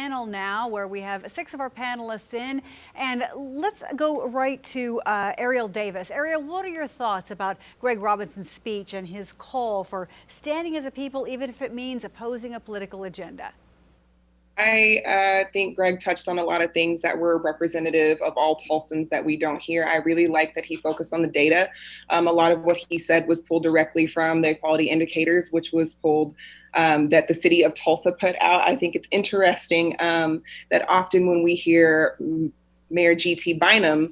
panel now where we have 6 of our panelists in. And let's go right to Ariel Davis. Ariel, what are your thoughts about Greg Robinson's speech and his call for standing as a people, even if it means opposing a political agenda? I think Greg touched on a lot of things that were representative of all Tulsans that we don't hear. I really like that he focused on the data. A lot of what he said was pulled directly from the equality indicators, which was pulled that the city of Tulsa put out. I think it's interesting that often when we hear Mayor G.T. Bynum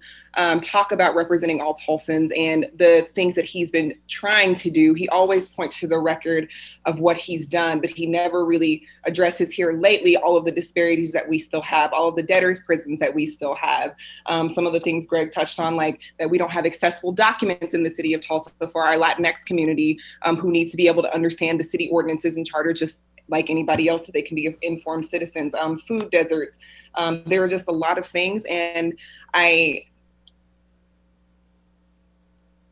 talk about representing all Tulsans and the things that he's been trying to do, he always points to the record of what he's done, but he never really addresses here lately all of the disparities that we still have, all of the debtors' prisons that we still have. Some of the things Greg touched on, like that we don't have accessible documents in the city of Tulsa for our Latinx community who needs to be able to understand the city ordinances and charter just like anybody else so they can be informed citizens, food deserts. There are just a lot of things. And I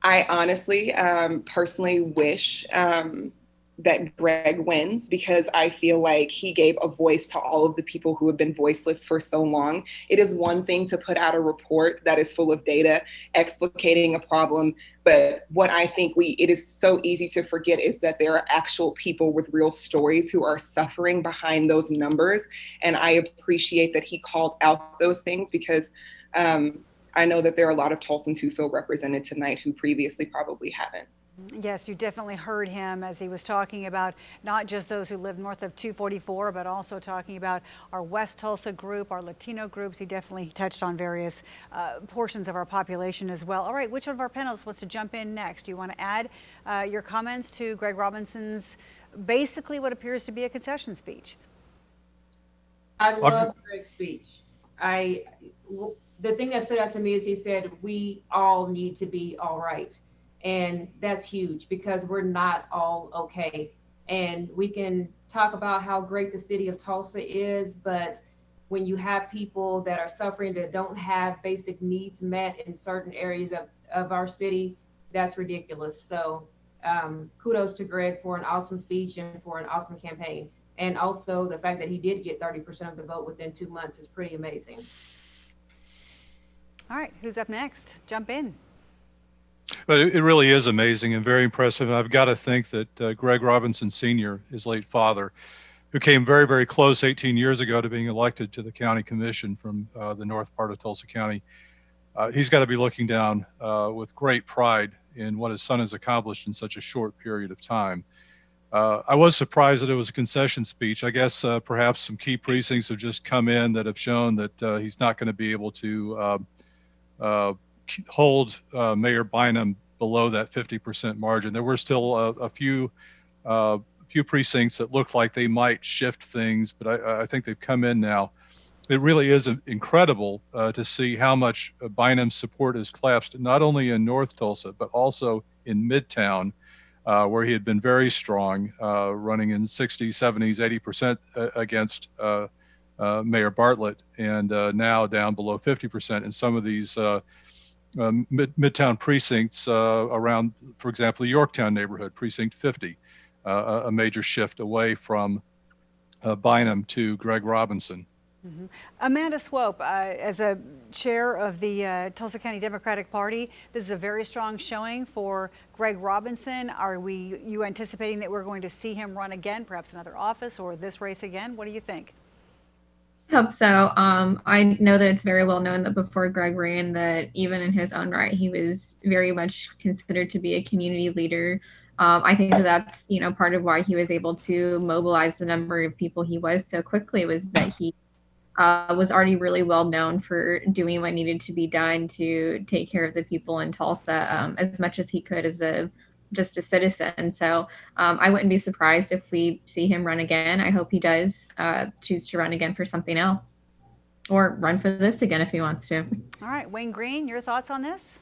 honestly, personally wish that Greg wins because I feel like he gave a voice to all of the people who have been voiceless for so long. It is one thing to put out a report that is full of data explicating a problem, but what I think it is so easy to forget is that there are actual people with real stories who are suffering behind those numbers. And I appreciate that he called out those things because I know that there are a lot of Tulsans who feel represented tonight who previously probably haven't. Yes, you definitely heard him as he was talking about not just those who live north of 244, but also talking about our West Tulsa group, our Latino groups. He definitely touched on various portions of our population as well. All right, which of our panelists wants to jump in next? Do you want to add your comments to Greg Robinson's basically what appears to be a concession speech? I love Greg's speech. The thing that stood out to me is he said, we all need to be all right. And that's huge because we're not all okay. And we can talk about how great the city of Tulsa is, but when you have people that are suffering that don't have basic needs met in certain areas of our city, that's ridiculous. So kudos to Greg for an awesome speech and for an awesome campaign. And also the fact that he did get 30% of the vote within 2 months is pretty amazing. All right, who's up next? Jump in. But it really is amazing and very impressive. And I've got to think that Greg Robinson Sr., his late father, who came very, very close 18 years ago to being elected to the county commission from the north part of Tulsa County, he's got to be looking down with great pride in what his son has accomplished in such a short period of time. I was surprised that it was a concession speech. I guess perhaps some key precincts have just come in that have shown that he's not going to be able to hold Mayor Bynum below that 50% margin. There were still a few precincts that looked like they might shift things, but I think they've come in now. It really is incredible to see how much Bynum's support has collapsed, not only in North Tulsa, but also in Midtown, where he had been very strong, running in 60s, 70s, 80% against Mayor Bartlett, and now down below 50% in some of these Midtown precincts around, for example, the Yorktown neighborhood, precinct 50, a major shift away from Bynum to Greg Robinson. Mm-hmm. Amanda Swope, as a chair of the Tulsa County Democratic Party, this is a very strong showing for Greg Robinson. Are you anticipating that we're going to see him run again, perhaps another office or this race again? What do you think? I hope so. I know that it's very well known that before Greg ran, that even in his own right, he was very much considered to be a community leader. I think that's, part of why he was able to mobilize the number of people he was so quickly, was that he was already really well known for doing what needed to be done to take care of the people in Tulsa as much as he could as just a citizen. So I wouldn't be surprised if we see him run again. I hope he does choose to run again for something else, or run for this again if he wants to. All right, Wayne Green, your thoughts on this?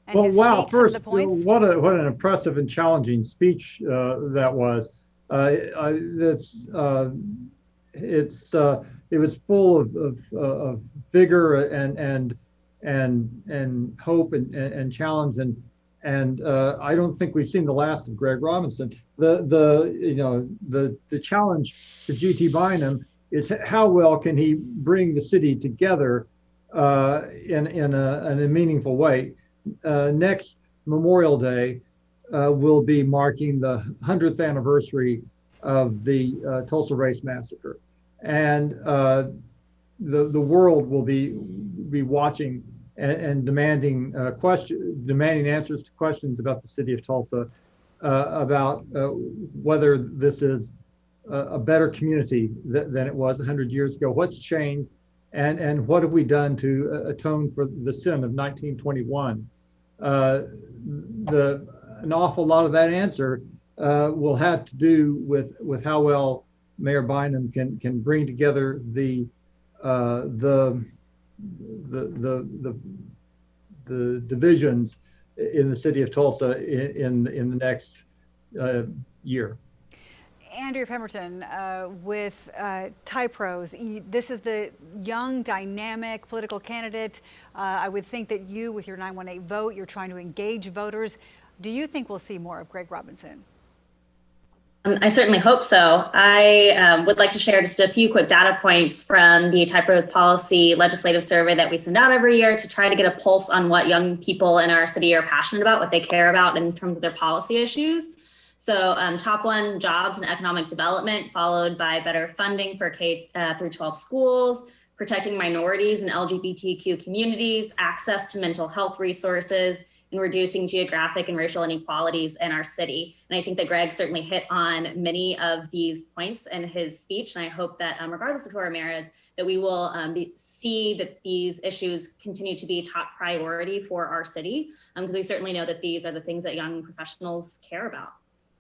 And well, wow! First, what an impressive and challenging speech that was. It was full of vigor and hope and challenge, and I don't think we've seen the last of Greg Robinson. The challenge to G.T. Bynum is how well can he bring the city together in a meaningful way. Next Memorial Day will be marking the 100th anniversary of the Tulsa Race Massacre, and the world will be watching and demanding answers to questions about the city of Tulsa, about whether this is a better community than it was 100 years ago. What's changed, and what have we done to atone for the sin of 1921? An awful lot of that answer will have to do with how well Mayor Bynum can bring together the divisions in the city of Tulsa in the next year. Andrew Pemberton, with TIPROS, this is the young, dynamic political candidate. I would think that you, with your 918 vote, you're trying to engage voters. Do you think we'll see more of Greg Robinson? I certainly hope so. I would like to share just a few quick data points from the TIPROS policy legislative survey that we send out every year to try to get a pulse on what young people in our city are passionate about, what they care about in terms of their policy issues. So top one, jobs and economic development, followed by better funding for K through 12 schools, protecting minorities and LGBTQ communities, access to mental health resources, and reducing geographic and racial inequalities in our city. And I think that Greg certainly hit on many of these points in his speech. And I hope that regardless of who our mayor is, that we will see that these issues continue to be a top priority for our city, because we certainly know that these are the things that young professionals care about.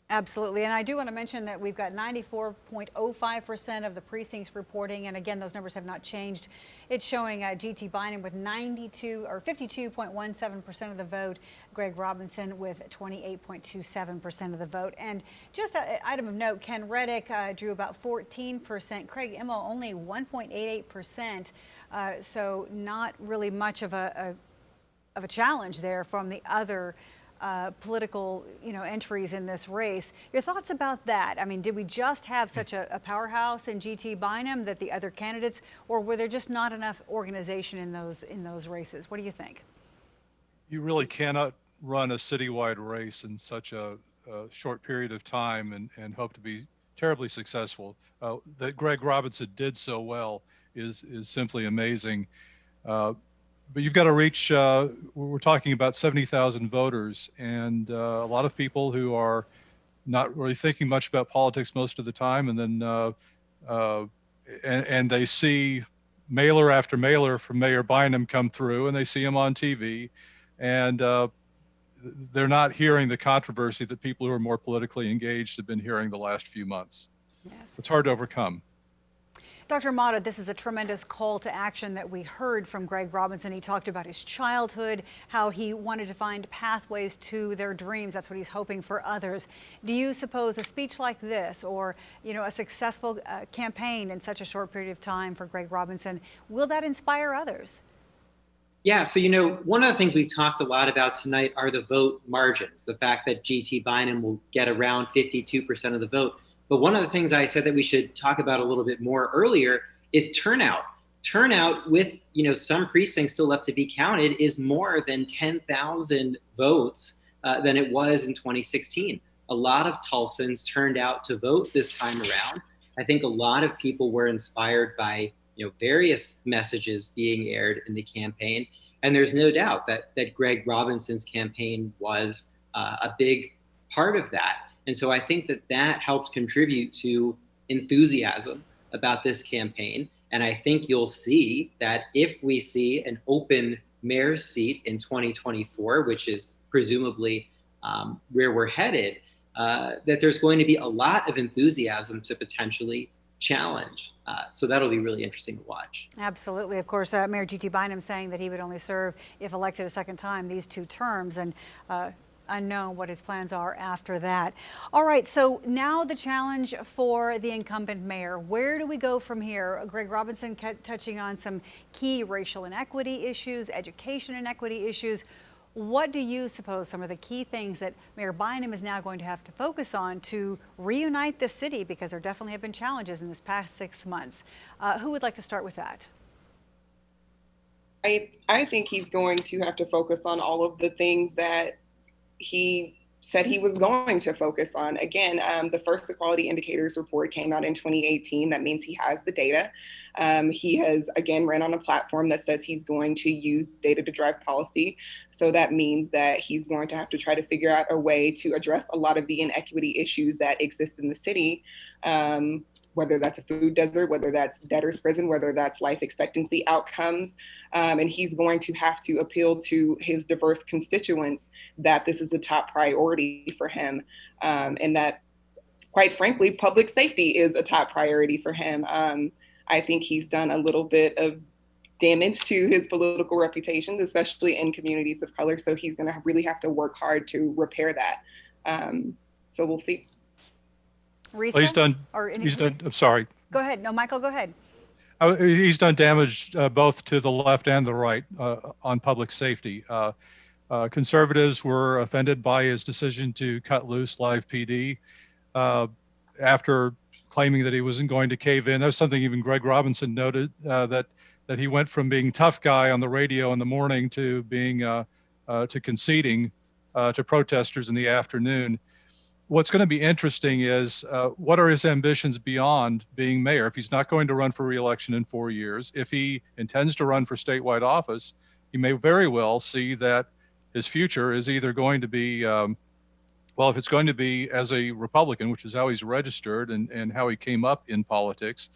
Absolutely. And I do want to mention that we've got 94.05% of the precincts reporting. And again, those numbers have not changed. It's showing G.T. Bynum with 52.17% of the vote, Greg Robinson with 28.27% of the vote. And just an item of note, Ken Reddick drew about 14%. Craig Immel only 1.88%. So not really much of a challenge there from the other political, entries in this race. Your thoughts about that? I mean, did we just have such a powerhouse in G.T. Bynum that the other candidates, or were there just not enough organization in those races? What do you think? You really cannot run a citywide race in such a short period of time and hope to be terribly successful. That Greg Robinson did so well is simply amazing. But you've got to reach, we're talking about 70,000 voters, and a lot of people who are not really thinking much about politics most of the time, and then and they see mailer after mailer from Mayor Bynum come through, and they see him on TV, and they're not hearing the controversy that people who are more politically engaged have been hearing the last few months. Yes. It's hard to overcome. Dr. Mata, this is a tremendous call to action that we heard from Greg Robinson. He talked about his childhood, how he wanted to find pathways to their dreams. That's what he's hoping for others. Do you suppose a speech like this, or a successful campaign in such a short period of time for Greg Robinson, will that inspire others? Yeah, so one of the things we've talked a lot about tonight are the vote margins, the fact that G.T. Bynum will get around 52% of the vote. But one of the things I said that we should talk about a little bit more earlier is turnout. Turnout, with some precincts still left to be counted, is more than 10,000 votes than it was in 2016. A lot of Tulsans turned out to vote this time around. I think a lot of people were inspired by various messages being aired in the campaign, and there's no doubt that Greg Robinson's campaign was a big part of that. And so I think that helps contribute to enthusiasm about this campaign. And I think you'll see that if we see an open mayor's seat in 2024, which is presumably where we're headed, that there's going to be a lot of enthusiasm to potentially challenge. So that'll be really interesting to watch. Absolutely. Of course, Mayor G.T. Bynum saying that he would only serve, if elected a second time, these 2 terms. And unknown what his plans are after that. All right, so now the challenge for the incumbent mayor. Where do we go from here? Greg Robinson kept touching on some key racial inequity issues, education inequity issues. What do you suppose some of the key things that Mayor Bynum is now going to have to focus on to reunite the city? Because there definitely have been challenges in this past 6 months. Who would like to start with that? I think he's going to have to focus on all of the things that he said he was going to focus on. Again, the first equality indicators report came out in 2018. That means he has the data. He has, again, ran on a platform that says he's going to use data to drive policy. So that means that he's going to have to try to figure out a way to address a lot of the inequity issues that exist in the city. Whether that's a food desert, whether that's debtor's prison, whether that's life expectancy outcomes. And he's going to have to appeal to his diverse constituents that this is a top priority for him. And that, quite frankly, public safety is a top priority for him. I think he's done a little bit of damage to his political reputation, especially in communities of color. So he's going to really have to work hard to repair that. So we'll see. Risa? Well, he's done. I'm sorry. Go ahead. No, Michael, go ahead. He's done damage both to the left and the right on public safety. Conservatives were offended by his decision to cut loose live PD after claiming that he wasn't going to cave in. That was something even Greg Robinson noted, that he went from being tough guy on the radio in the morning to being to conceding to protesters in the afternoon. What's going to be interesting is what are his ambitions beyond being mayor? If he's not going to run for re-election in 4 years, if he intends to run for statewide office, he may very well see that his future is either going to be, well, if it's going to be as a Republican, which is how he's registered and how he came up in politics,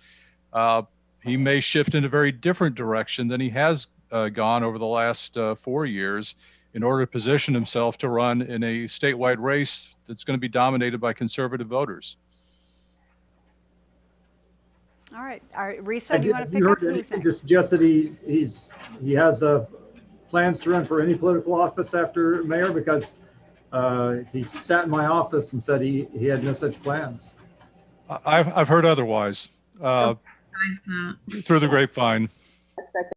he may shift in a very different direction than he has gone over the last 4 years, in order to position himself to run in a statewide race that's going to be dominated by conservative voters. All right, Risa, do you want to pick up? Who's next? Just suggest that he has plans to run for any political office after mayor, because he sat in my office and said he had no such plans. I've heard otherwise through the grapevine.